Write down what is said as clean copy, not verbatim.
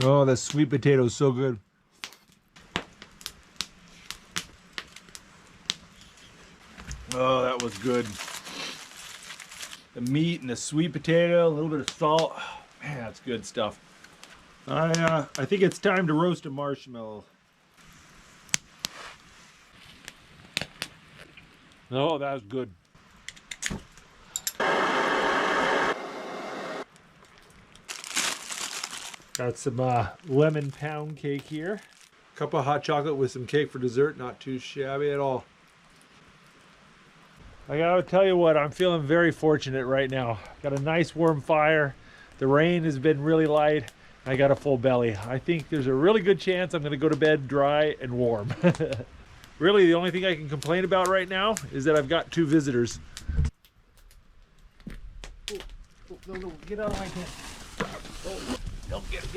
Oh, that sweet potato is so good. Oh, that was good. The meat and the sweet potato, a little bit of salt. Man, that's good stuff. I think it's time to roast a marshmallow. Oh, that was good. Got some lemon pound cake here. Cup of hot chocolate with some cake for dessert. Not too shabby at all. I gotta tell you what, I'm feeling very fortunate right now. Got a nice warm fire. The rain has been really light. I got a full belly. I think there's a really good chance I'm gonna go to bed dry and warm. Really, the only thing I can complain about right now is that I've got 2 visitors. Oh, no, get out of my tent. Oh, don't get